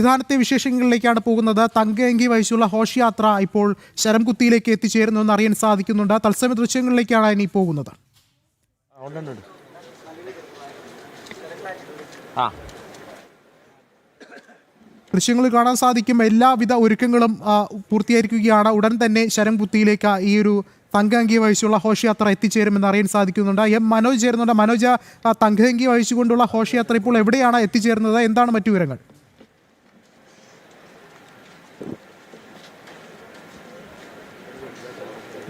പ്രധാനത്തെ വിശേഷങ്ങളിലേക്കാണ് പോകുന്നത്. തങ്കയങ്കി വഹിച്ചുള്ള ഘോഷയാത്ര ഇപ്പോൾ ശരംകുത്തിയിലേക്ക് എത്തിച്ചേരുന്നു എന്ന് അറിയാൻ സാധിക്കുന്നുണ്ട്. തത്സമയ ദൃശ്യങ്ങളിലേക്കാണ് ഇനി പോകുന്നത്. ദൃശ്യങ്ങളിൽ കാണാൻ സാധിക്കും എല്ലാവിധ ഒരുക്കങ്ങളും പൂർത്തിയായിരിക്കുകയാണ്. ഉടൻ തന്നെ ശരംകുത്തിയിലേക്ക് ഈ ഒരു തങ്കയങ്കി വഹിച്ചുള്ള ഘോഷയാത്ര എത്തിച്ചേരുമെന്ന് അറിയാൻ സാധിക്കുന്നുണ്ട്. മനോജ് ചേരുന്നുണ്ട്. മനോജ്, തങ്കയങ്കി വഹിച്ചുകൊണ്ടുള്ള ഘോഷയാത്ര ഇപ്പോൾ എവിടെയാണ് എത്തിച്ചേരുന്നത്? എന്താണ് മറ്റു വിവരങ്ങൾ?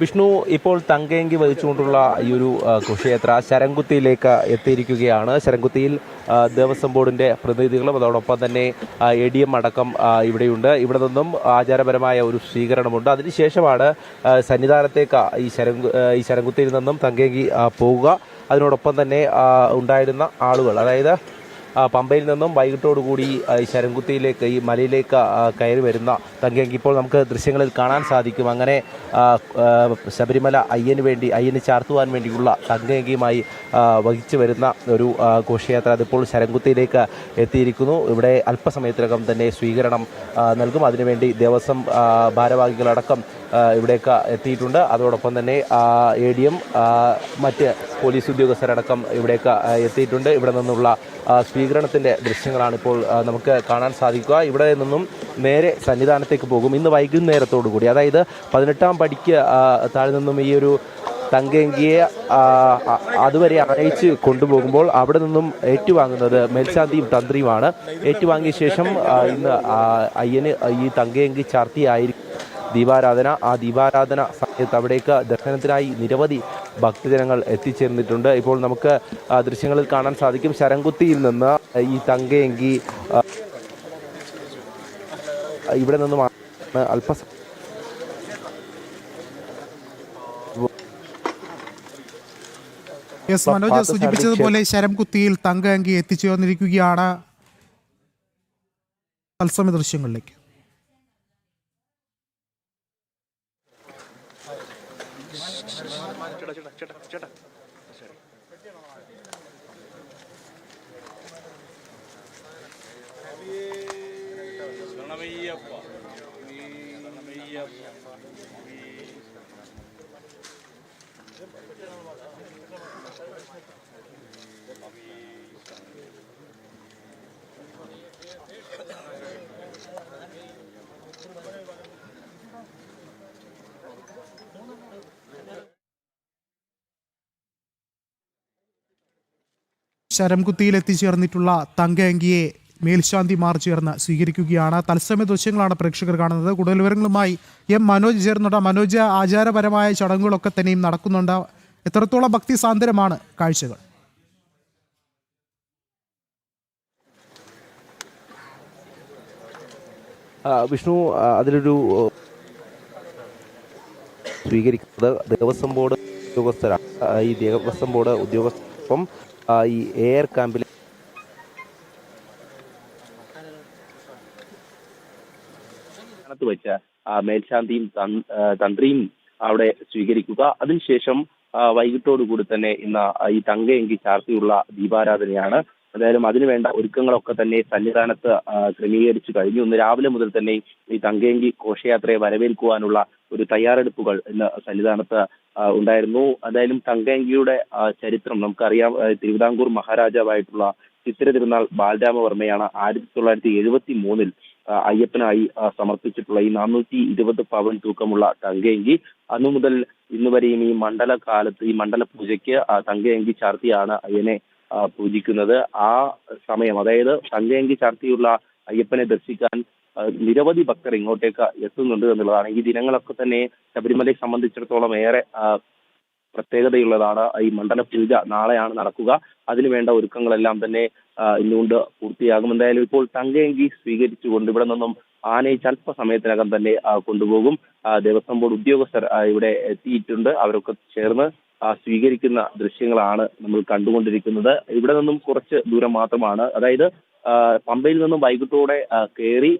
വിഷ്ണു, ഇപ്പോൾ തങ്കയങ്കി വഹിച്ചുകൊണ്ടുള്ള ഈ ഒരു ഘോഷയാത്ര ശരംകുത്തിയിലേക്ക് എത്തിയിരിക്കുകയാണ്. ശരംകുത്തിയിൽ ദേവസ്വം ബോർഡിൻ്റെ പ്രതിനിധികളും അതോടൊപ്പം തന്നെ ADM അടക്കം ഇവിടെയുണ്ട്. ഇവിടെ നിന്നും ആചാരപരമായ ഒരു സ്വീകരണമുണ്ട്. അതിനുശേഷമാണ് സന്നിധാനത്തേക്ക് ഈ ശരംകുത്തിയിൽ നിന്നും തങ്കയങ്കി പോകുക. അതിനോടൊപ്പം തന്നെ ഉണ്ടായിരുന്ന ആളുകൾ, അതായത് പമ്പയിൽ നിന്നും വൈകിട്ടോടുകൂടി ഈ ശരംകുത്തിയിലേക്ക്, ഈ മലയിലേക്ക് കയറി വരുന്ന തങ്കയങ്കി ഇപ്പോൾ നമുക്ക് ദൃശ്യങ്ങളിൽ കാണാൻ സാധിക്കും. അങ്ങനെ ശബരിമല അയ്യന് ചാർത്തുവാൻ വേണ്ടിയുള്ള തങ്കയങ്കിയുമായി വഹിച്ചു വരുന്ന ഒരു ഘോഷയാത്ര അതിപ്പോൾ ശരംകുത്തിയിലേക്ക് എത്തിയിരിക്കുന്നു. ഇവിടെ അല്പസമയത്തിനകം തന്നെ സ്വീകരണം നൽകും. അതിനുവേണ്ടി ദേവസ്വം ഭാരവാഹികളടക്കം ഇവിടേക്ക് എത്തിയിട്ടുണ്ട്. അതോടൊപ്പം തന്നെ ADM മറ്റ് പോലീസ് ഉദ്യോഗസ്ഥരടക്കം ഇവിടേക്ക് എത്തിയിട്ടുണ്ട്. ഇവിടെ നിന്നുള്ള സ്വീകരണത്തിൻ്റെ ദൃശ്യങ്ങളാണ് ഇപ്പോൾ നമുക്ക് കാണാൻ സാധിക്കുക. ഇവിടെ നിന്നും നേരെ സന്നിധാനത്തേക്ക് പോകും. ഇന്ന് വൈകുന്നേരത്തോടു കൂടി, അതായത് 18ാം പടിക്ക് താഴെ നിന്നും ഈ ഒരു തങ്കയങ്കിയെ അതുവരെ അണയിച്ച് കൊണ്ടുപോകുമ്പോൾ അവിടെ നിന്നും ഏറ്റുവാങ്ങുന്നത് മേൽശാന്തിയും തന്ത്രിയുമാണ്. ഏറ്റുവാങ്ങിയ ശേഷം ഇന്ന് അയ്യന് ഈ തങ്കയങ്കി ചാർത്തിയായിരിക്കും ദീപാരാധന. ആ ദീപാരാധന സമയത്ത് അവിടേക്ക് ദർശനത്തിനായി നിരവധി ഭക്തജനങ്ങൾ എത്തിച്ചേർന്നിട്ടുണ്ട്. ഇപ്പോൾ നമുക്ക് ദൃശ്യങ്ങളിൽ കാണാൻ സാധിക്കും. ശരംകുത്തിയിൽ നിന്ന് ഈ തങ്കയങ്കി ഇവിടെ നിന്നും മനോജ് സൂചിപ്പിച്ചതുപോലെ ശരംകുത്തിയിൽ തങ്കയങ്കി എത്തിച്ചേർന്നിരിക്കുകയാണ്. തത്സമയ ദൃശ്യങ്ങളിലേക്ക്. ശരംകുത്തിയിൽ എത്തിച്ചേർന്നിട്ടുള്ള തങ്കയങ്കിയെ മേൽശാന്തിമാർ ചേർന്ന് സ്വീകരിക്കുകയാണ്. തത്സമയ ദൃശ്യങ്ങളാണ് പ്രേക്ഷകർ കാണുന്നത്. കൂടുതൽ വിവരങ്ങളുമായി മനോജ് ചേർന്നുണ്ട്. മനോജ്, ആചാരപരമായ ചടങ്ങുകളൊക്കെ തന്നെയും നടക്കുന്നുണ്ട്. എത്രത്തോളം ഭക്തി സാന്ദ്രമാണ് കാഴ്ചകൾ? വിഷ്ണു, അതിലൊരു സ്വീകരിക്കുന്നത് ദേവസ്വം ബോർഡ് ഉദ്യോഗസ്ഥരാണ്. ഈ ദേവസ്വം ബോർഡ് ഉദ്യോഗസ്ഥർക്കൊപ്പം ഈ എയർ ക്യാമ്പിൽ വെച്ച മേൽശാന്തിയും തന്ത്രിയും അവിടെ സ്വീകരിക്കുക. അതിനുശേഷം വൈകിട്ടോടുകൂടി തന്നെ ഇന്ന് ഈ തങ്കയങ്കി ചാർത്തിയുള്ള ദീപാരാധനയാണ്. എന്തായാലും അതിനുവേണ്ട ഒരുക്കങ്ങളൊക്കെ തന്നെ സന്നിധാനത്ത് ക്രമീകരിച്ചു കഴിഞ്ഞു. ഇന്ന് രാവിലെ മുതൽ തന്നെ ഈ തങ്കയങ്കി ഘോഷയാത്രയെ വരവേൽക്കുവാനുള്ള ഒരു തയ്യാറെടുപ്പുകൾ ഇന്ന് സന്നിധാനത്ത് ഉണ്ടായിരുന്നു. എന്തായാലും തങ്കയങ്കിയുടെ ചരിത്രം നമുക്കറിയാം. തിരുവിതാംകൂർ മഹാരാജാവായിട്ടുള്ള ചിത്തിര തിരുനാൾ ബാലരാമവർമ്മയാണ് 1973 അയ്യപ്പനായി സമർപ്പിച്ചിട്ടുള്ള ഈ 420 പവൻ തൂക്കമുള്ള തങ്കയങ്കി. അന്നു മുതൽ ഇന്ന് വരെയും ഈ മണ്ഡലകാലത്ത്, ഈ മണ്ഡല പൂജയ്ക്ക് തങ്കയങ്കി ചാർത്തിയാണ് അയ്യനെ പൂജിക്കുന്നത്. ആ സമയം, അതായത് തങ്കയങ്കി ചാർത്തിയുള്ള അയ്യപ്പനെ ദർശിക്കാൻ നിരവധി ഭക്തർ ഇങ്ങോട്ടേക്ക് എത്തുന്നുണ്ട് എന്നുള്ളതാണ്. ഈ ദിനങ്ങളൊക്കെ തന്നെ ശബരിമലയെ സംബന്ധിച്ചിടത്തോളം ഏറെ പ്രത്യേകതയുള്ളതാണ്. ഈ മണ്ഡല പൂജ നാളെയാണ് നടക്കുക. അതിനുവേണ്ട ഒരുക്കങ്ങളെല്ലാം തന്നെ ഇന്നുകൊണ്ട് പൂർത്തിയാകും. എന്തായാലും ഇപ്പോൾ തങ്കയങ്കി സ്വീകരിച്ചുകൊണ്ട് ഇവിടെ നിന്നും ആനയിച്ച് അല്പസമയത്തിനകം തന്നെ കൊണ്ടുപോകും. ദേവസ്വം ബോർഡ് ഉദ്യോഗസ്ഥർ ഇവിടെ എത്തിയിട്ടുണ്ട്. അവരൊക്കെ ചേർന്ന് സ്വീകരിക്കുന്ന ദൃശ്യങ്ങളാണ് നമ്മൾ കണ്ടുകൊണ്ടിരിക്കുന്നത്. ഇവിടെ നിന്നും കുറച്ച് ദൂരം മാത്രമാണ്, അതായത് പമ്പയിൽ നിന്നും വൈകിട്ടോടെ കയറി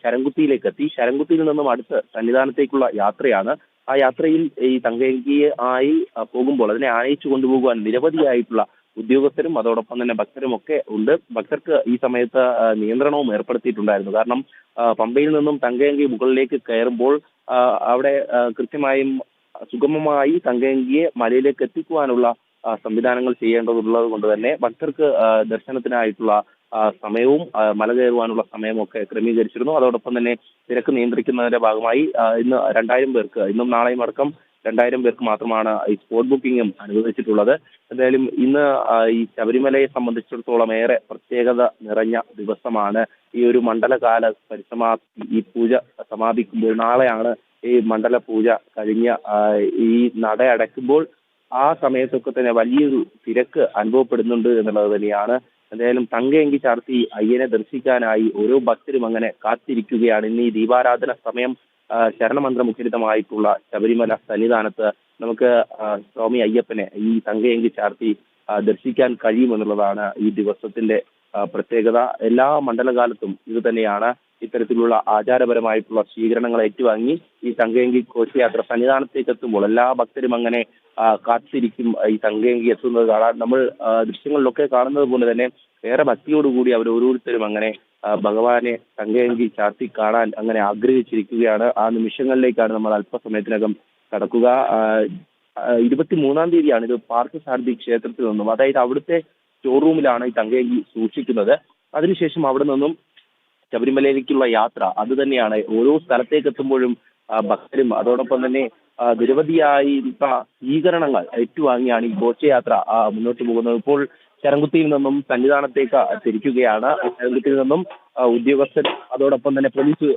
ശരംകുത്തിയിലേക്ക് എത്തി. ശരംകുത്തിയിൽ നിന്നും അടുത്ത് സന്നിധാനത്തേക്കുള്ള യാത്രയാണ്. ആ യാത്രയിൽ ഈ തങ്കയങ്കിയെ ആയി പോകുമ്പോൾ അതിനെ ആനയിച്ചു കൊണ്ടുപോകുവാൻ നിരവധിയായിട്ടുള്ള ഉദ്യോഗസ്ഥരും അതോടൊപ്പം തന്നെ ഭക്തരും ഒക്കെ ഉണ്ട്. ഭക്തർക്ക് ഈ സമയത്ത് നിയന്ത്രണവും ഏർപ്പെടുത്തിയിട്ടുണ്ടായിരുന്നു. കാരണം പമ്പയിൽ നിന്നും തങ്കയങ്കി മുകളിലേക്ക് കയറുമ്പോൾ അവിടെ കൃത്യമായും സുഗമമായി തങ്കയങ്കിയെ മലയിലേക്ക് എത്തിക്കുവാനുള്ള സംവിധാനങ്ങൾ ചെയ്യേണ്ടതുള്ളത് കൊണ്ട് തന്നെ ഭക്തർക്ക് ദർശനത്തിനായിട്ടുള്ള സമയവും മല കയറുവാനുള്ള സമയവും ഒക്കെ ക്രമീകരിച്ചിരുന്നു. അതോടൊപ്പം തന്നെ തിരക്ക് നിയന്ത്രിക്കുന്നതിന്റെ ഭാഗമായി ഇന്ന് 2000 പേർക്ക്, ഇന്നും നാളെയും അടക്കം 2000 പേർക്ക് മാത്രമാണ് ഈ സ്പോട്ട് ബുക്കിംഗും അനുവദിച്ചിട്ടുള്ളത്. എന്തായാലും ഇന്ന് ഈ ശബരിമലയെ സംബന്ധിച്ചിടത്തോളം ഏറെ പ്രത്യേകത നിറഞ്ഞ ദിവസമാണ്. ഈ ഒരു മണ്ഡലകാല പരിസമാപ്തി, ഈ പൂജ സമാപിക്കുമ്പോൾ നാളെയാണ് ഈ മണ്ഡല പൂജ കഴിഞ്ഞ ഈ നട അടയ്ക്കുമ്പോൾ ആ സമയത്തൊക്കെ തന്നെ വലിയൊരു തിരക്ക് അനുഭവപ്പെടുന്നുണ്ട് എന്നുള്ളത് തന്നെയാണ്. എന്തായാലും തങ്കയങ്കി ചാർത്തി അയ്യനെ ദർശിക്കാനായി ഓരോ ഭക്തരും അങ്ങനെ കാത്തിരിക്കുകയാണ്. ഇന്ന് ഈ ദീപാരാധന സമയം ശരണമന്ത്രമുഖരിതമായിട്ടുള്ള ശബരിമല സന്നിധാനത്ത് നമുക്ക് സ്വാമി അയ്യപ്പനെ ഈ തങ്കയങ്കി ചാർത്തി ദർശിക്കാൻ കഴിയുമെന്നുള്ളതാണ് ഈ ദിവസത്തിന്റെ പ്രത്യേകത. എല്ലാ മണ്ഡലകാലത്തും ഇത് തന്നെയാണ്. ഇത്തരത്തിലുള്ള ആചാരപരമായിട്ടുള്ള സ്വീകരണങ്ങൾ ഏറ്റുവാങ്ങി ഈ തങ്കയങ്കി ഘോഷയാത്ര സന്നിധാനത്തേക്ക് എത്തുമ്പോൾ എല്ലാ ഭക്തരും അങ്ങനെ കാത്തിരിക്കും ഈ തങ്കയങ്കി എത്തുന്നത് കാണാൻ. നമ്മൾ ദൃശ്യങ്ങളിലൊക്കെ കാണുന്നത് പോലെ തന്നെ ഏറെ ഭക്തിയോടുകൂടി അവർ ഓരോരുത്തരും അങ്ങനെ ഭഗവാനെ തങ്കയങ്കി ചാർത്തി കാണാൻ അങ്ങനെ ആഗ്രഹിച്ചിരിക്കുകയാണ്. ആ നിമിഷങ്ങളിലേക്കാണ് നമ്മൾ അല്പസമയത്തിനകം കടക്കുക. 23-ാം തീയതിയാണ് ഇത് പാർത്ഥസാരഥി ക്ഷേത്രത്തിൽ നിന്നും, അതായത് അവിടുത്തെ സ്റ്റോർ റൂമിലാണ് ഈ തങ്കയങ്കി സൂക്ഷിക്കുന്നത്. അതിനുശേഷം അവിടെ നിന്നും ശബരിമലയിലേക്കുള്ള യാത്ര അത് തന്നെയാണ്. ഓരോ സ്ഥലത്തേക്ക് എത്തുമ്പോഴും ഭക്തരും അതോടൊപ്പം തന്നെ നിരവധിയായിട്ടുള്ള സ്വീകരണങ്ങൾ ഏറ്റുവാങ്ങിയാണ് ഈ ഘോഷയാത്ര മുന്നോട്ട് പോകുന്നത്. ഇപ്പോൾ ശരംകുത്തിയിൽ നിന്നും സന്നിധാനത്തേക്ക് തിരിക്കുകയാണ്. ശരംകുത്തിയിൽ നിന്നും ഉദ്യോഗസ്ഥർ അതോടൊപ്പം തന്നെ പോലീസ്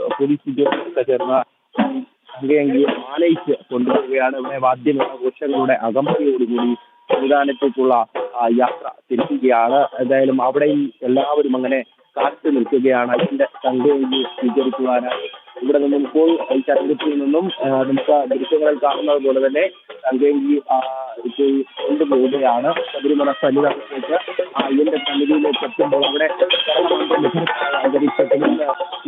ഉദ്യോഗസ്ഥരൊക്കെ ചേർന്ന് തങ്കയങ്കിയെ ആനയിച്ച് കൊണ്ടുപോവുകയാണ്. ഇവിടെ വാദ്യമേള ഘോഷങ്ങളുടെ അകമ്പടിയോടുകൂടി സന്നിധാനത്തേക്കുള്ള യാത്ര തിരിക്കുകയാണ്. എന്തായാലും അവിടെയും എല്ലാവരും അങ്ങനെ കാത്തു നിൽക്കുകയാണ് അതിന്റെ തങ്കയങ്കി സ്വീകരിക്കുവാനായി. ഇവിടെ നിന്നും ഇപ്പോൾ ഈ ശരംകുത്തിയിൽ നിന്നും നമുക്ക് ദൃശ്യങ്ങളിൽ കാണുന്നത് പോലെ തന്നെ തങ്കയങ്കി ഇപ്പോൾ കൊണ്ടുപോവുകയാണ് ശബരിമല സന്നിധാനത്തേക്ക്. ഇതിന്റെ സന്നിധിയിലേക്ക് എത്തുമ്പോൾ അവിടെ അന്തരീക്ഷത്തിൽ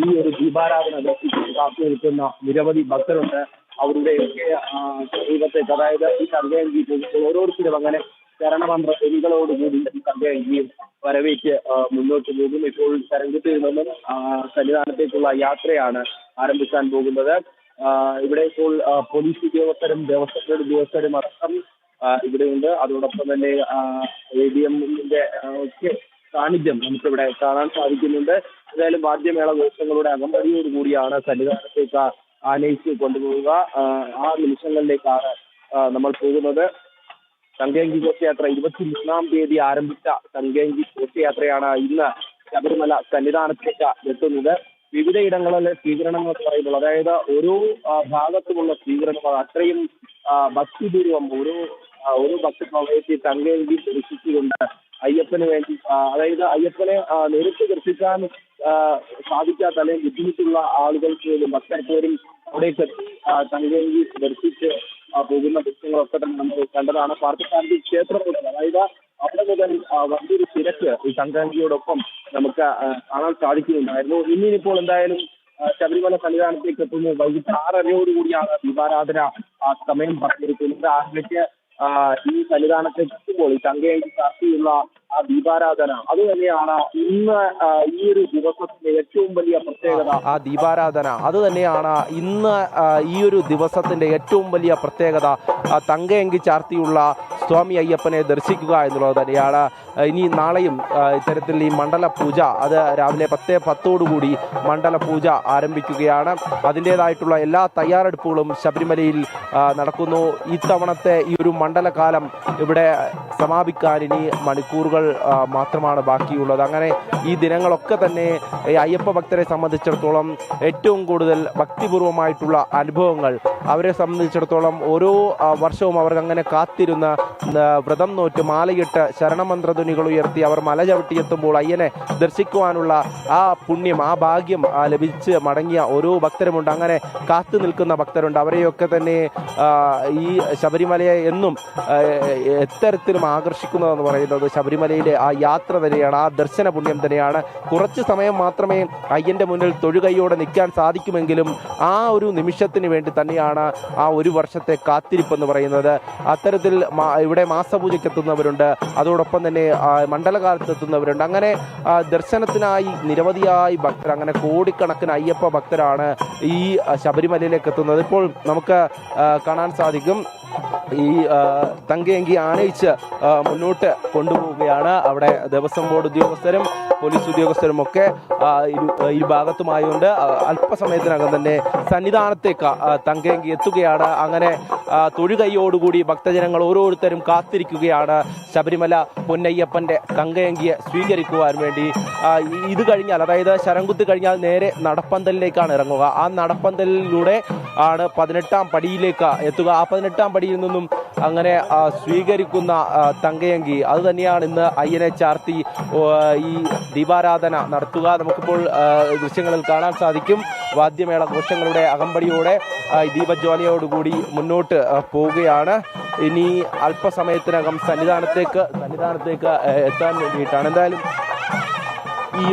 ഈ ഒരു ദീപാരാധന ദർശിച്ച് കാത്തു നിൽക്കുന്ന നിരവധി ഭക്തരുണ്ട്. അവരുടെയൊക്കെ സമീപത്തേക്ക്, അതായത് ഈ തങ്കയങ്കി പോകുമ്പോൾ ഓരോരുത്തരും അങ്ങനെ ശരണമന്ത്ര ധ്വനികളോടുകൂടി ഈ തങ്കയങ്കിയും വരവേറ്റ് മുന്നോട്ട് പോകും. ഇപ്പോൾ ശരംകുത്തിയിൽ നിന്നും സന്നിധാനത്തേക്കുള്ള യാത്രയാണ് ആരംഭിക്കാൻ പോകുന്നത്. ഇവിടെ ഇപ്പോൾ പോലീസ് ഉദ്യോഗസ്ഥരും ദേവസ്വം ഉദ്യോഗസ്ഥരും അടക്കം ഇവിടെയുണ്ട്. അതോടൊപ്പം തന്നെ ADM-ന്റെ ഒക്കെ സാന്നിധ്യം നമുക്കിവിടെ കാണാൻ സാധിക്കുന്നുണ്ട്. എന്തായാലും വാദ്യമേള ഘോഷങ്ങളുടെ അകമ്പടിയോടുകൂടിയാണ് സന്നിധാനത്തേക്ക് ആനയിച്ച് കൊണ്ടുപോവുക. ആ നിമിഷങ്ങളിലേക്കാണ് നമ്മൾ പോകുന്നത്. തങ്കയങ്കി ഘോഷയാത്ര 23-ാം തീയതി ആരംഭിച്ച തങ്കയങ്കി ഘോഷയാത്രയാണ് ഇന്ന് ശബരിമല സന്നിധാനത്തേക്ക് എത്തുന്നത്. വിവിധയിടങ്ങളിലെ സ്വീകരണങ്ങൾ പറയുമ്പോൾ, അതായത് ഓരോ ഭാഗത്തുമുള്ള സ്വീകരണങ്ങൾ അത്രയും ഭക്തിപൂർവം ഓരോ ഭക്തപ്രവയത്തി തങ്കയങ്കി ദർശിച്ചുകൊണ്ട് അയ്യപ്പന് വേണ്ടി, അതായത് അയ്യപ്പനെ നേരിട്ട് ദർശിക്കാൻ സാധിക്കാത്ത അല്ലെങ്കിൽ ബുദ്ധിമുട്ടുള്ള ആളുകൾക്ക് പോലും ഭക്തർക്ക് പോലും അവിടേക്ക് തങ്കയങ്കി ദർശിച്ച് പോകുന്ന ദൃശ്യങ്ങളൊക്കെ തന്നെ നമുക്ക് കണ്ടതാണ്. പാർത്ഥസാരഥി ക്ഷേത്രം മുതൽ, അതായത് അവിടെ മുതൽ വലിയൊരു തിരക്ക് ഈ തങ്കയങ്കിയോടൊപ്പം നമുക്ക് കാണാൻ സാധിക്കുന്നുണ്ടായിരുന്നു. ഇന്നിപ്പോൾ എന്തായാലും ശബരിമല സന്നിധാനത്തേക്ക് എത്തുന്നു. വൈകിട്ട് 6:30യോടുകൂടിയാണ് ദീപാരാധന സമയം പറഞ്ഞിരിക്കുന്നത്. 6:30 ഈ സന്നിധാനത്തേക്ക് എത്തുമ്പോൾ ഈ തങ്കയങ്കി ചാർത്തിയുള്ള ആ ദീപാരാധന അത് തന്നെയാണ് ഇന്ന് ഈ ഒരു ദിവസത്തിന്റെ ഏറ്റവും വലിയ പ്രത്യേകത. ആ ദീപാരാധന അത് തന്നെയാണ് ഇന്ന് ഈ ഒരു ദിവസത്തിന്റെ ഏറ്റവും വലിയ പ്രത്യേകത. തങ്കയങ്കി ചാർത്തിയുള്ള സ്വാമി അയ്യപ്പനെ ദർശിക്കുക എന്നുള്ളത് തന്നെയാണ്. ഇനി നാളെയും ഇത്തരത്തിൽ ഈ മണ്ഡല പൂജ അത് രാവിലെ 10:10 മണ്ഡല പൂജ ആരംഭിക്കുകയാണ്. അതിൻ്റെതായിട്ടുള്ള എല്ലാ തയ്യാറെടുപ്പുകളും ശബരിമലയിൽ നടക്കുന്നു. ഇത്തവണത്തെ ഈ ഒരു മണ്ഡലകാലം ഇവിടെ സമാപിക്കാൻ ഇനി മണിക്കൂറുകൾ മാത്രമാണ് ബാക്കിയുള്ളത്. അങ്ങനെ ഈ ദിനങ്ങളൊക്കെ തന്നെ അയ്യപ്പ ഭക്തരെ സംബന്ധിച്ചിടത്തോളം ഏറ്റവും കൂടുതൽ ഭക്തിപൂർവമായിട്ടുള്ള അനുഭവങ്ങൾ അവരെ സംബന്ധിച്ചിടത്തോളം ഓരോ വർഷവും അവർ അങ്ങനെ കാത്തിരുന്ന് വ്രതം നോറ്റ് മാലയിട്ട് ശരണമന്ത്രധ്വനികൾ ഉയർത്തി അവർ മല ചവിട്ടിയെത്തുമ്പോൾ അയ്യനെ ദർശിക്കുവാനുള്ള ആ പുണ്യം, ആ ഭാഗ്യം ലഭിച്ച് മടങ്ങിയ ഓരോ ഭക്തരുമുണ്ട്. അങ്ങനെ കാത്തു നിൽക്കുന്ന ഭക്തരുണ്ട്. അവരെയൊക്കെ തന്നെ ഈ ശബരിമലയെ എന്നും എത്തരത്തിലും ആകർഷിക്കുന്നതെന്ന് പറയുന്നത് ശബരിമലയിലെ ആ യാത്ര തന്നെയാണ്, ആ ദർശന പുണ്യം തന്നെയാണ്. കുറച്ച് സമയം മാത്രമേ അയ്യന്റെ മുന്നിൽ തൊഴുകൈയോടെ നിൽക്കാൻ സാധിക്കുമെങ്കിലും ആ ഒരു നിമിഷത്തിന് വേണ്ടി തന്നെയാണ് ആ ഒരു വർഷത്തെ കാത്തിരിപ്പെന്ന് പറയുന്നത്. അത്തരത്തിൽ ഇവിടെ മാസപൂജയ്ക്ക് എത്തുന്നവരുണ്ട്, അതോടൊപ്പം തന്നെ മണ്ഡലകാലത്ത് എത്തുന്നവരുണ്ട്. അങ്ങനെ ദർശനത്തിനായി നിരവധിയായി ഭക്തർ, അങ്ങനെ കോടിക്കണക്കിന് അയ്യപ്പ ഭക്തരാണ് ഈ ശബരിമലയിലേക്ക് എത്തുന്നത്. ഇപ്പോൾ നമുക്ക് കാണാൻ സാധിക്കും ഈ തങ്കയങ്കി ആനയിച്ച് മുന്നോട്ട് കൊണ്ടുപോവുകയാണ്. അവിടെ ദേവസ്വം ബോർഡ് ഉദ്യോഗസ്ഥരും പോലീസ് ഉദ്യോഗസ്ഥരും ഒക്കെ ഈ ഭാഗത്തുമായുണ്ട്. അല്പസമയത്തിനകം തന്നെ സന്നിധാനത്തേക്ക് തങ്കയങ്കി എത്തുകയാണ്. അങ്ങനെ തൊഴുകൈയോടുകൂടി ഭക്തജനങ്ങൾ ഓരോരുത്തരും കാത്തിരിക്കുകയാണ് ശബരിമല പൊന്നയ്യപ്പന്റെ തങ്കയങ്കിയെ സ്വീകരിക്കുവാൻ വേണ്ടി. ഇത് കഴിഞ്ഞാൽ, അതായത് ശരംകുത്തി കഴിഞ്ഞാൽ നേരെ നടപ്പന്തലിലേക്കാണ് ഇറങ്ങുക. ആ നടപ്പന്തലിലൂടെ ആണ് 18ാം പടിയിലേക്ക് എത്തുക. ആ 18ാം പടിയിൽ നിന്നും അങ്ങനെ സ്വീകരിക്കുന്ന തങ്കയങ്കി അത് തന്നെയാണ് ഇന്ന് അയ്യനെ ചാർത്തി ഈ ദീപാരാധന നടത്തുക. നമുക്കിപ്പോൾ ദൃശ്യങ്ങളിൽ കാണാൻ സാധിക്കും. വാദ്യമേള ഘോഷങ്ങളുടെ അകമ്പടിയോടെ ദീപജ്വാലയോടുകൂടി മുന്നോട്ട് പോവുകയാണ്. ഇനി അല്പസമയത്തിനകം സന്നിധാനത്തേക്ക് എത്താൻ വേണ്ടിയിട്ടാണ്. എന്തായാലും ഈ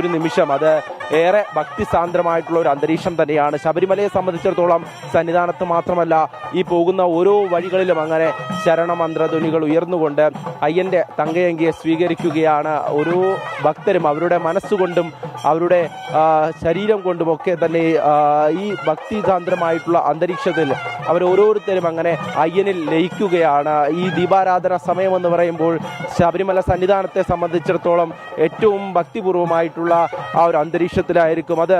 ഒരു നിമിഷം അത് ഏറെ ഭക്തിസാന്ദ്രമായിട്ടുള്ള ഒരു അന്തരീക്ഷം തന്നെയാണ്. ശബരിമലയെ സംബന്ധിച്ചിടത്തോളം സന്നിധാനത്ത് മാത്രമല്ല, ഈ പോകുന്ന ഓരോ വഴികളിലും അങ്ങനെ ശരണമന്ത്രധ്വനികൾ ഉയർന്നുകൊണ്ട് അയ്യന്റെ തങ്കയങ്കിയെ സ്വീകരിക്കുകയാണ് ഓരോ ഭക്തരും. അവരുടെ മനസ്സുകൊണ്ടും അവരുടെ ശരീരം കൊണ്ടുമൊക്കെ തന്നെ ഈ ഭക്തിസാന്ദ്രമായിട്ടുള്ള അന്തരീക്ഷത്തിൽ അവരോരോരുത്തരും അങ്ങനെ അയ്യനിൽ ലയിക്കുകയാണ്. ഈ ദീപാരാധന സമയമെന്ന് പറയുമ്പോൾ ശബരിമല സന്നിധാനത്തെ സംബന്ധിച്ചിടത്തോളം ഏറ്റവും ഭക്തിപൂർവമായിട്ടുള്ള ആ ഒരു അന്തരീക്ഷത്തിലായിരിക്കും. അത്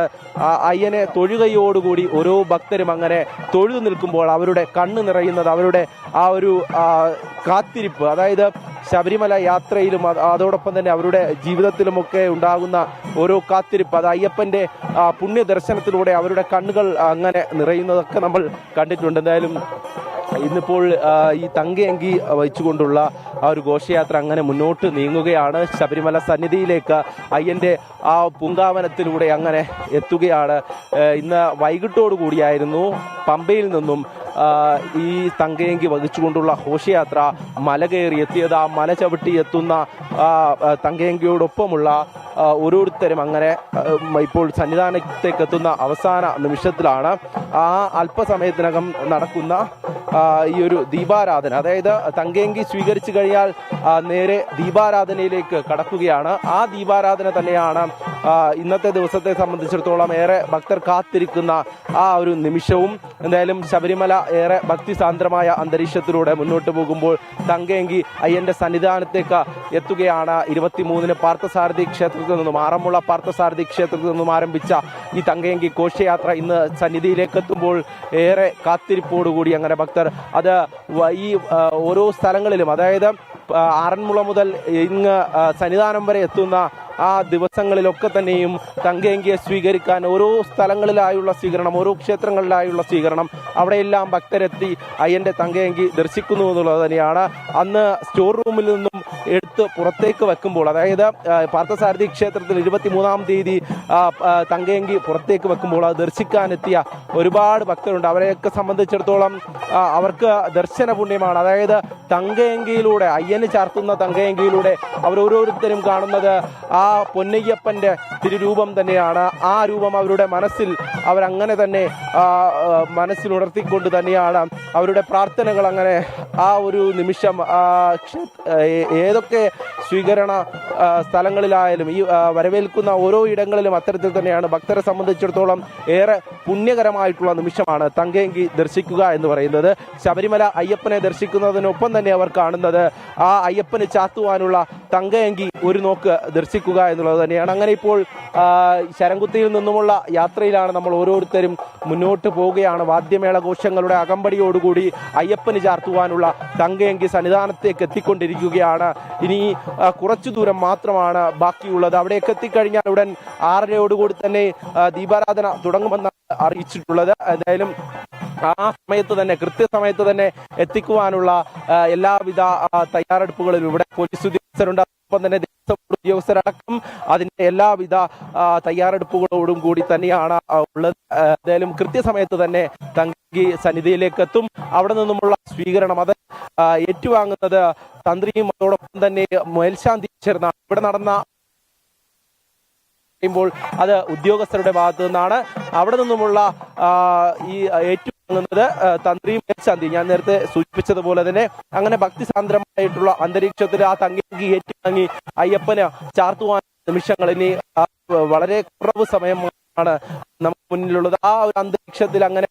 അയ്യനെ തൊഴുകയോടുകൂടി ഓരോ ഭക്തരും അങ്ങനെ തൊഴുതു നിൽക്കുമ്പോൾ അവരുടെ കണ്ണ് നിറയുന്നത്, അവരുടെ ആ ഒരു കാത്തിരിപ്പ്, അതായത് ശബരിമല യാത്രയിലും അതോടൊപ്പം തന്നെ അവരുടെ ജീവിതത്തിലുമൊക്കെ ഉണ്ടാകുന്ന ഓരോ കാത്തിരിപ്പ്, അത് അയ്യപ്പന്റെ പുണ്യ ദർശനത്തിലൂടെ അവരുടെ കണ്ണുകൾ അങ്ങനെ നിറയുന്നതൊക്കെ നമ്മൾ കണ്ടിട്ടുണ്ട്. എന്തായാലും ഇന്നിപ്പോൾ ഈ തങ്കയങ്കി വഹിച്ചുകൊണ്ടുള്ള ആ ഒരു ഘോഷയാത്ര അങ്ങനെ മുന്നോട്ട് നീങ്ങുകയാണ്. ശബരിമല സന്നിധിയിലേക്ക് അയ്യന്റെ ആ പൂങ്കാവനത്തിലൂടെ അങ്ങനെ എത്തുകയാണ്. ഇന്ന് വൈകിട്ടോടു കൂടിയായിരുന്നു പമ്പയിൽ നിന്നും ഈ തങ്കയങ്കി വഹിച്ചുകൊണ്ടുള്ള ഘോഷയാത്ര മല കയറി എത്തിയത്. ആ മല ചവിട്ടി എത്തുന്ന തങ്കയങ്കിയോടൊപ്പമുള്ള ഓരോരുത്തരും അങ്ങനെ ഇപ്പോൾ സന്നിധാനത്തേക്ക് എത്തുന്ന അവസാന നിമിഷത്തിലാണ്. ആ അല്പസമയത്തിനകം നടക്കുന്ന ഈ ഒരു ദീപാരാധന, അതായത് തങ്കയങ്കി സ്വീകരിച്ചു കഴിഞ്ഞാൽ നേരെ ദീപാരാധനയിലേക്ക് കടക്കുകയാണ്. ആ ദീപാരാധന തന്നെയാണ് ഇന്നത്തെ ദിവസത്തെ സംബന്ധിച്ചിടത്തോളം ഏറെ ഭക്തർ കാത്തിരിക്കുന്ന ആ ഒരു നിമിഷവും. എന്തായാലും ശബരിമല ഏറെ ഭക്തിസാന്ദ്രമായ അന്തരീക്ഷത്തിലൂടെ മുന്നോട്ട് പോകുമ്പോൾ തങ്കയങ്കി അയ്യന്റെ സന്നിധാനത്തേക്ക് എത്തുകയാണ്. 23-ന് പാർത്ഥസാരഥി ക്ഷേത്രത്തിൽ നിന്നും, ആറന്മുള പാർത്ഥസാരഥി ക്ഷേത്രത്തിൽ നിന്നും ആരംഭിച്ച ഈ തങ്കയങ്കി ഘോഷയാത്ര ഇന്ന് സന്നിധിയിലേക്ക് എത്തുമ്പോൾ ഏറെ കാത്തിരിപ്പോടുകൂടി അങ്ങനെ ഭക്തർ അത് ഈ ഓരോ സ്ഥലങ്ങളിലും, അതായത് ആറന്മുള മുതൽ ഇങ്ങ് സന്നിധാനം വരെ എത്തുന്ന ആ ദിവസങ്ങളിലൊക്കെ തന്നെയും തങ്കയങ്കിയെ സ്വീകരിക്കാൻ ഓരോ സ്ഥലങ്ങളിലായുള്ള സ്വീകരണം, ഓരോ ക്ഷേത്രങ്ങളിലായുള്ള സ്വീകരണം, അവിടെയെല്ലാം ഭക്തരെത്തി അയ്യന്റെ തങ്കയങ്കി ദർശിക്കുന്നു എന്നുള്ളത് തന്നെയാണ്. അന്ന് സ്റ്റോർ റൂമിൽ നിന്നും എടുത്ത് പുറത്തേക്ക് വെക്കുമ്പോൾ, അതായത് പാർത്ഥസാരഥി ക്ഷേത്രത്തിൽ 23-ാം തീയതി തങ്കയങ്കി പുറത്തേക്ക് വെക്കുമ്പോൾ അത് ദർശിക്കാനെത്തിയ ഒരുപാട് ഭക്തരുണ്ട്. അവരെയൊക്കെ സംബന്ധിച്ചിടത്തോളം അവർക്ക് ദർശന പുണ്യമാണ്. അതായത് തങ്കയങ്കിയിലൂടെ, അയ്യന് ചാർത്തുന്ന തങ്കയങ്കിയിലൂടെ അവരോരോരുത്തരും കാണുന്നത് ആ പൊന്നയ്യപ്പന്റെ തിരുരൂപം തന്നെയാണ്. ആ രൂപം അവരുടെ മനസ്സിൽ അവരങ്ങനെ തന്നെ മനസ്സിലുണർത്തിക്കൊണ്ട് തന്നെയാണ് അവരുടെ പ്രാർത്ഥനകൾ അങ്ങനെ ആ ഒരു നിമിഷം ഏതൊക്കെ സ്വീകരണ സ്ഥലങ്ങളിലായാലും ഈ വരവേൽക്കുന്ന ഓരോ ഇടങ്ങളിലും അത്തരത്തിൽ തന്നെയാണ്. ഭക്തരെ സംബന്ധിച്ചിടത്തോളം ഏറെ പുണ്യകരമായിട്ടുള്ള നിമിഷമാണ് തങ്കയങ്കി ദർശിക്കുക എന്ന് പറയുന്നത്. ശബരിമല അയ്യപ്പനെ ദർശിക്കുന്നതിനൊപ്പം തന്നെ അവർ കാണുന്നത് ആ അയ്യപ്പന് ചാത്തുവാനുള്ള തങ്കയങ്കി ഒരു നോക്ക് ദർശിക്കുക എന്നുള്ളത് തന്നെയാണ്. അങ്ങനെ ഇപ്പോൾ ശരംകുത്തിയിൽ നിന്നുമുള്ള യാത്രയിലാണ് നമ്മൾ ഓരോരുത്തരും മുന്നോട്ട് പോവുകയാണ്. വാദ്യമേള ഘോഷങ്ങളുടെ അകമ്പടിയോടുകൂടി അയ്യപ്പന് ചാർത്തുവാനുള്ള തങ്കയങ്കി സന്നിധാനത്തേക്ക് എത്തിക്കൊണ്ടിരിക്കുകയാണ്. ഇനി കുറച്ചു ദൂരം മാത്രമാണ് ബാക്കിയുള്ളത്. അവിടേക്ക് എത്തിക്കഴിഞ്ഞാൽ ഉടൻ 6:30 തന്നെ ദീപാരാധന തുടങ്ങുമെന്നാണ് അറിയിച്ചിട്ടുള്ളത്. എന്തായാലും ആ സമയത്ത് തന്നെ, കൃത്യസമയത്ത് തന്നെ എത്തിക്കുവാനുള്ള എല്ലാവിധ തയ്യാറെടുപ്പുകളും ഇവിടെ പോലീസ് ഉദ്യോഗസ്ഥരുണ്ട്. ഒപ്പം തന്നെ ദേവസ്വം ഉദ്യോഗസ്ഥരടക്കം അതിന്റെ എല്ലാവിധ തയ്യാറെടുപ്പുകളോടും കൂടി തന്നെയാണ് ഉള്ളത്. എന്തായാലും കൃത്യസമയത്ത് തന്നെ തങ്കി സന്നിധിയിലേക്ക് എത്തും. അവിടെ നിന്നുമുള്ള സ്വീകരണം, അത് ഏറ്റുവാങ്ങുന്നത് തന്ത്രിയും അതോടൊപ്പം തന്നെ മേൽശാന്തി ചേർന്നാണ്. ഇവിടെ നടന്ന ുമ്പോൾ അത് ഉദ്യോഗസ്ഥരുടെ ഭാഗത്തു നിന്നാണ്. അവിടെ നിന്നുമുള്ള ഈ ഏറ്റുവാങ്ങുന്നത് തന്ത്രിയും മേൽശാന്തി, ഞാൻ നേരത്തെ സൂചിപ്പിച്ചതുപോലെ തന്നെ അങ്ങനെ ഭക്തിസാന്ദ്രമായിട്ടുള്ള അന്തരീക്ഷത്തിൽ ആ തങ്കി ഏറ്റുവാങ്ങി അയ്യപ്പന് ചാർത്തുവാൻ നിമിഷങ്ങൾ ഇനി വളരെ കുറവ് സമയമാണ് നമുക്ക് മുന്നിലുള്ളത്. ആ ഒരു അന്തരീക്ഷത്തിൽ അങ്ങനെ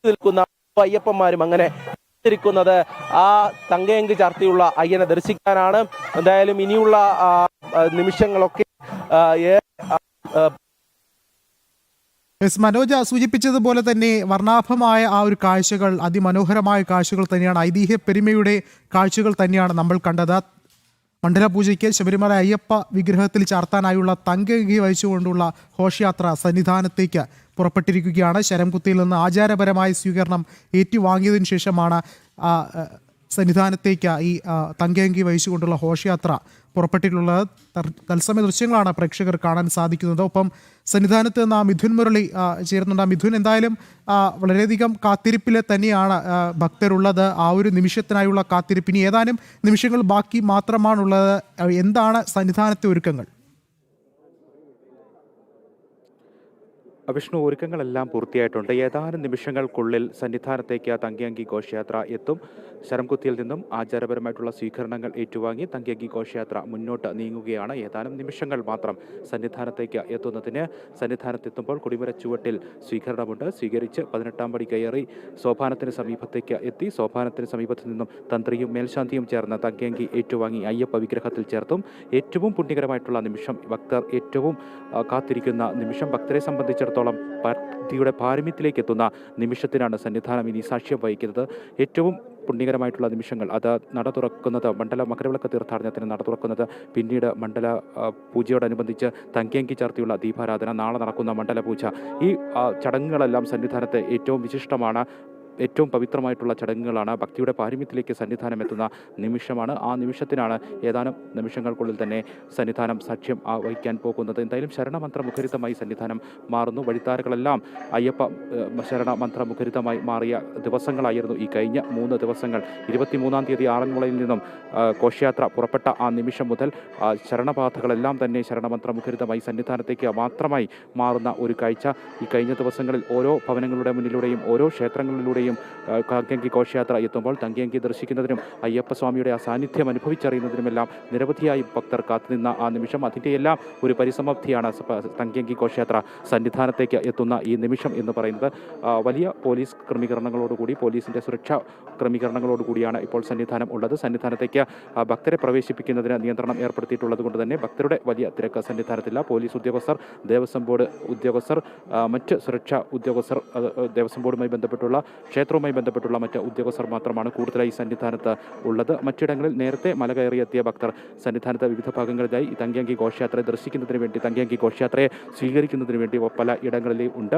നിൽക്കുന്ന അയ്യപ്പന്മാരും അങ്ങനെ ിരിക്കുന്നത് ആ തങ്കയങ്കി ചാർത്തിയുള്ള അയ്യനെ ദർശിക്കാനാണ്. എന്തായാലും ഇനിയുള്ള നിമിഷങ്ങളൊക്കെ മനോജ് സൂചിപ്പിച്ചതുപോലെ തന്നെ വർണ്ണാഭമായ ആ ഒരു കാഴ്ചകൾ, അതിമനോഹരമായ കാഴ്ചകൾ തന്നെയാണ്, ഐതിഹ്യ പെരുമയുടെ കാഴ്ചകൾ തന്നെയാണ് നമ്മൾ കണ്ടത്. മണ്ഡലപൂജയ്ക്ക് ശബരിമല അയ്യപ്പ വിഗ്രഹത്തിൽ ചാർത്താനായുള്ള തങ്കയങ്കി വഹിച്ചുകൊണ്ടുള്ള ഘോഷയാത്ര സന്നിധാനത്തേക്ക് പുറപ്പെട്ടിരിക്കുകയാണ്. ശരംകുത്തിയിൽ നിന്ന് ആചാരപരമായ സ്വീകരണം ഏറ്റുവാങ്ങിയതിനു ശേഷമാണ് സന്നിധാനത്തേക്ക് ഈ തങ്കയങ്കി വഹിച്ചുകൊണ്ടുള്ള ഘോഷയാത്ര പുറപ്പെട്ടിട്ടുള്ളത്. തത്സമയ ദൃശ്യങ്ങളാണ് പ്രേക്ഷകർ കാണാൻ സാധിക്കുന്നത്. ഒപ്പം സന്നിധാനത്ത് നിന്ന് മിഥുൻ മുരളി ചേരുന്നുണ്ട്. മിഥുൻ, എന്തായാലും വളരെയധികം കാത്തിരിപ്പിൽ തന്നെയാണ് ഭക്തരുള്ളത്. ആ ഒരു നിമിഷത്തിനായുള്ള കാത്തിരിപ്പിന് ഏതാനും നിമിഷങ്ങൾ ബാക്കി മാത്രമാണുള്ളത്. എന്താണ് സന്നിധാനത്തെ ഒരുക്കങ്ങൾ? വിഷ്ണു, ഒരുക്കങ്ങളെല്ലാം പൂർത്തിയായിട്ടുണ്ട്. ഏതാനും നിമിഷങ്ങൾക്കുള്ളിൽ സന്നിധാനത്തേക്ക് തങ്കയങ്കി ഘോഷയാത്ര എത്തും. ശരംകുത്തിയിൽ നിന്നും ആചാരപരമായിട്ടുള്ള സ്വീകരണങ്ങൾ ഏറ്റുവാങ്ങി തങ്കയങ്കി ഘോഷയാത്ര മുന്നോട്ട് നീങ്ങുകയാണ്. ഏതാനും നിമിഷങ്ങൾ മാത്രം സന്നിധാനത്തേക്ക് എത്തുന്നതിന്. സന്നിധാനത്തെത്തുമ്പോൾ കൊടിമര ചുവട്ടിൽ സ്വീകരണമുണ്ട്. സ്വീകരിച്ച് 18-ാം പടി കയറി സോപാനത്തിന് സമീപത്തേക്ക് എത്തി. സോപാനത്തിന് സമീപത്തു നിന്നും തന്ത്രിയും മേൽശാന്തിയും ചേർന്ന് തങ്കയങ്കി ഏറ്റുവാങ്ങി അയ്യപ്പ വിഗ്രഹത്തിൽ ചേർത്തും. ഏറ്റവും പുണ്യകരമായിട്ടുള്ള നിമിഷം, ഭക്തർ ഏറ്റവും കാത്തിരിക്കുന്ന നിമിഷം, ഭക്തരെ സംബന്ധിച്ചിടത്തോളം ഭക്തിയുടെ പാരമ്യത്തിലേക്ക് എത്തുന്ന നിമിഷത്തിനാണ് സന്നിധാനം ഇനി സാക്ഷ്യം വഹിക്കുന്നത്. ഏറ്റവും പുണ്യകരമായിട്ടുള്ള നിമിഷങ്ങൾ അത് നട തുറക്കുന്നത്, മകരവിളക്ക് തീർത്ഥാടനത്തിന് നട തുറക്കുന്നത്, പിന്നീട് മണ്ഡല പൂജയോടനുബന്ധിച്ച് തങ്കയങ്കി ചാർത്തിയുള്ള ദീപാരാധന, നാളെ നടക്കുന്ന മണ്ഡല പൂജ, ഈ ചടങ്ങുകളെല്ലാം സന്നിധാനത്തെ ഏറ്റവും വിശിഷ്ടമാണ്. ഏറ്റവും പവിത്രമായിട്ടുള്ള ചടങ്ങുകളാണ്. ഭക്തിയുടെ പാരമ്യത്തിലേക്ക് സന്നിധാനം എത്തുന്ന നിമിഷമാണ്. ആ നിമിഷത്തിനാണ് ഏതാനും നിമിഷങ്ങൾക്കുള്ളിൽ തന്നെ സന്നിധാനം സാക്ഷ്യം വഹിക്കാൻ പോകുന്നത്. എന്തായാലും ശരണമന്ത്രമുഖരിതമായി സന്നിധാനം മാറുന്നു. വഴിത്താരകളെല്ലാം അയ്യപ്പ ശരണമന്ത്രമുഖരിതമായി മാറിയ ദിവസങ്ങളായിരുന്നു ഈ കഴിഞ്ഞ 3 ദിവസങ്ങൾ. 23-ാം തീയതി ആറന്മുളയിൽ നിന്നും ഘോഷയാത്ര പുറപ്പെട്ട ആ നിമിഷം മുതൽ ശരണപാതകളെല്ലാം തന്നെ ശരണമന്ത്രമുഖരിതമായി സന്നിധാനത്തേക്ക് മാത്രമായി മാറുന്ന ഒരു കാഴ്ച ഈ കഴിഞ്ഞ ദിവസങ്ങളിൽ ഓരോ ഭവനങ്ങളുടെ മുന്നിലൂടെയും ഓരോ ക്ഷേത്രങ്ങളിലൂടെയും തങ്കയങ്കി ഘോഷയാത്ര എത്തുമ്പോൾ തങ്കയങ്കി ദർശിക്കുന്നതിനും അയ്യപ്പസ്വാമിയുടെ ആ സാന്നിധ്യം അനുഭവിച്ചറിയുന്നതിനുമെല്ലാം നിരവധിയായി ഭക്തർ കാത്തുനിന്ന ആ നിമിഷം, അതിൻ്റെ എല്ലാം ഒരു പരിസമാപ്തിയാണ് തങ്കയങ്കി ഘോഷയാത്ര സന്നിധാനത്തേക്ക് എത്തുന്ന ഈ നിമിഷം എന്ന് പറയുന്നത്. വലിയ പോലീസ് ക്രമീകരണങ്ങളോടുകൂടി, പോലീസിൻ്റെ സുരക്ഷാ ക്രമീകരണങ്ങളോടുകൂടിയാണ് ഇപ്പോൾ സന്നിധാനം ഉള്ളത്. സന്നിധാനത്തേക്ക് ഭക്തരെ പ്രവേശിപ്പിക്കുന്നതിന് നിയന്ത്രണം ഏർപ്പെടുത്തിയിട്ടുള്ളത് കൊണ്ട് തന്നെ ഭക്തരുടെ വലിയ തിരക്ക് സന്നിധാനത്തില്ല. പോലീസ് ഉദ്യോഗസ്ഥർ, ദേവസ്വം ബോർഡ് ഉദ്യോഗസ്ഥർ, മറ്റ് സുരക്ഷാ ഉദ്യോഗസ്ഥർ, ദേവസ്വം ബോർഡുമായി ബന്ധപ്പെട്ടുള്ള ക്ഷേത്രവുമായി ബന്ധപ്പെട്ടുള്ള മറ്റ് ഉദ്യോഗസ്ഥർ മാത്രമാണ് കൂടുതലായി സന്നിധാനത്ത് ഉള്ളത്. മറ്റിടങ്ങളിൽ നേരത്തെ മല കയറിയെത്തിയ ഭക്തർ സന്നിധാനത്ത് വിവിധ ഭാഗങ്ങളിലായി തങ്കയങ്കി ഘോഷയാത്രയെ ദർശിക്കുന്നതിന് വേണ്ടി, തങ്കയങ്കി ഘോഷയാത്രയെ സ്വീകരിക്കുന്നതിന് വേണ്ടി പല ഇടങ്ങളിലും ഉണ്ട്.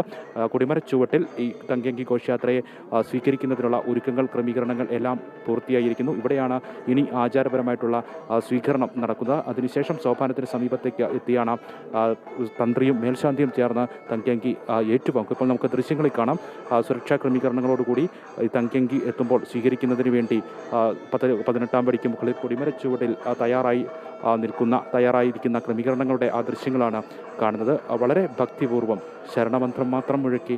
കൊടിമര ചുവട്ടിൽ ഈ തങ്കയങ്കി ഘോഷയാത്രയെ സ്വീകരിക്കുന്നതിനുള്ള ഒരുക്കങ്ങൾ, ക്രമീകരണങ്ങൾ എല്ലാം പൂർത്തിയായിരിക്കുന്നു. ഇവിടെയാണ് ഇനി ആചാരപരമായിട്ടുള്ള സ്വീകരണം നടക്കുന്നത്. അതിനുശേഷം സോപാനത്തിന് സമീപത്തേക്ക് എത്തിയാണ് തന്ത്രിയും മേൽശാന്തിയും ചേർന്ന് തങ്കയങ്കി ഏറ്റുവാങ്ങും. ഇപ്പോൾ നമുക്ക് ദൃശ്യങ്ങളിൽ കാണാം. സുരക്ഷാ ക്രമീകരണങ്ങളോടുകൂടി ഈ തങ്കയങ്കി എത്തുമ്പോൾ സ്വീകരിക്കുന്നതിന് വേണ്ടി 18-ാം പടിക്ക് മുകളിൽ കൊടിമര ചുവട്ടിൽ തയ്യാറായിരിക്കുന്ന ക്രമീകരണങ്ങളുടെ ആ ദൃശ്യങ്ങളാണ് കാണുന്നത്. വളരെ ഭക്തിപൂർവ്വം ശരണമന്ത്രം മാത്രം മുഴക്കി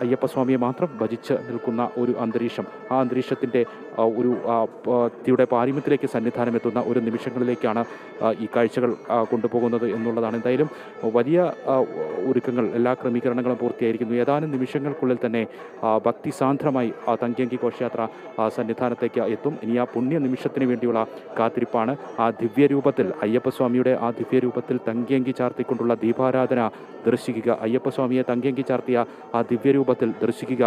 അയ്യപ്പസ്വാമിയെ മാത്രം ഭജിച്ച് നിൽക്കുന്ന ഒരു അന്തരീക്ഷം, ആ അന്തരീക്ഷത്തിൻ്റെ ഒരു ഭക്തിയുടെ പാരമ്യത്തിലേക്ക് സന്നിധാനം എത്തുന്ന ഒരു നിമിഷങ്ങളിലേക്കാണ് ഈ കാഴ്ചകൾ കൊണ്ടുപോകുന്നത് എന്നുള്ളതാണ്. എന്തായാലും വലിയ ഒരുക്കങ്ങൾ, എല്ലാ ക്രമീകരണങ്ങളും പൂർത്തിയായിരിക്കുന്നു. ഏതാനും നിമിഷങ്ങൾക്കുള്ളിൽ തന്നെ ഭക്തിസാന്ദ്രമായി തങ്കയങ്കി ഘോഷയാത്ര സന്നിധാനത്തേക്ക് എത്തും. ഇനി ആ പുണ്യ നിമിഷത്തിന് വേണ്ടിയുള്ള കാത്തിരിപ്പാണ്. ആ ദിവ്യരൂപത്തിൽ, അയ്യപ്പസ്വാമിയുടെ ആ ദിവ്യരൂപത്തിൽ തങ്കയങ്കി ചാർത്തിക്കൊണ്ടുള്ള ദീപാരാധന ദർശിക്കുക, അയ്യപ്പസ്വാമിയെ തങ്കയങ്കി ചാർത്തിയ ആ ദിവ്യരൂപത്തിൽ ദർശിക്കുക.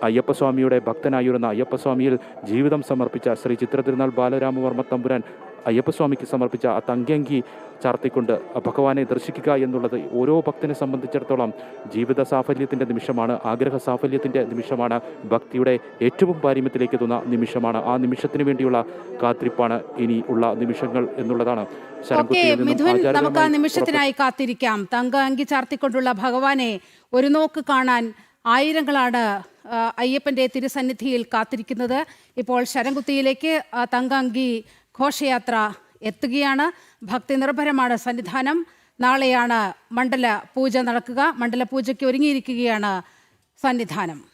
അയ്യപ്പസ്വാമിയുടെ ഭക്തനായിരുന്ന, അയ്യപ്പസ്വാമിയിൽ ജീവിതം സമർപ്പിച്ച ശ്രീ ചിത്രതിരുനാൾ ബാലരാമവർമ്മ തമ്പുരാൻ അയ്യപ്പസ്വാമിക്ക് സമർപ്പിച്ച ആ തങ്കയങ്കി ചാർത്തിക്കൊണ്ട് ഭഗവാനെ ദർശിക്കുക എന്നുള്ളത് ഓരോ ഭക്തനെ സംബന്ധിച്ചിടത്തോളം ജീവിത സാഫല്യത്തിൻ്റെ നിമിഷമാണ്, ആഗ്രഹ സാഫല്യത്തിൻ്റെ നിമിഷമാണ്, ഭക്തിയുടെ ഏറ്റവും പാരമ്യത്തിലേക്ക് എത്തുന്ന നിമിഷമാണ്. ആ നിമിഷത്തിന് വേണ്ടിയുള്ള കാത്തിരിപ്പാണ് ഇനി ഉള്ള നിമിഷങ്ങൾ എന്നുള്ളതാണ്. മിഥുൻ, നമുക്ക് ആ നിമിഷത്തിനായി കാത്തിരിക്കാം. തങ്കയങ്കി ചാർത്തിക്കൊണ്ടുള്ള ഭഗവാനെ ഒരു നോക്ക് കാണാൻ ആയിരങ്ങളാണ് അയ്യപ്പന്റെ തിരുസന്നിധിയിൽ കാത്തിരിക്കുന്നത്. ഇപ്പോൾ ശരംകുത്തിയിലേക്ക് തങ്കഅങ്കി ഘോഷയാത്ര എത്തുകയാണ്. ഭക്തി നിർഭരമാണ് സന്നിധാനം. നാളെയാണ് മണ്ഡല പൂജ നടക്കുക. മണ്ഡല പൂജയ്ക്ക് ഒരുങ്ങിയിരിക്കുകയാണ് സന്നിധാനം.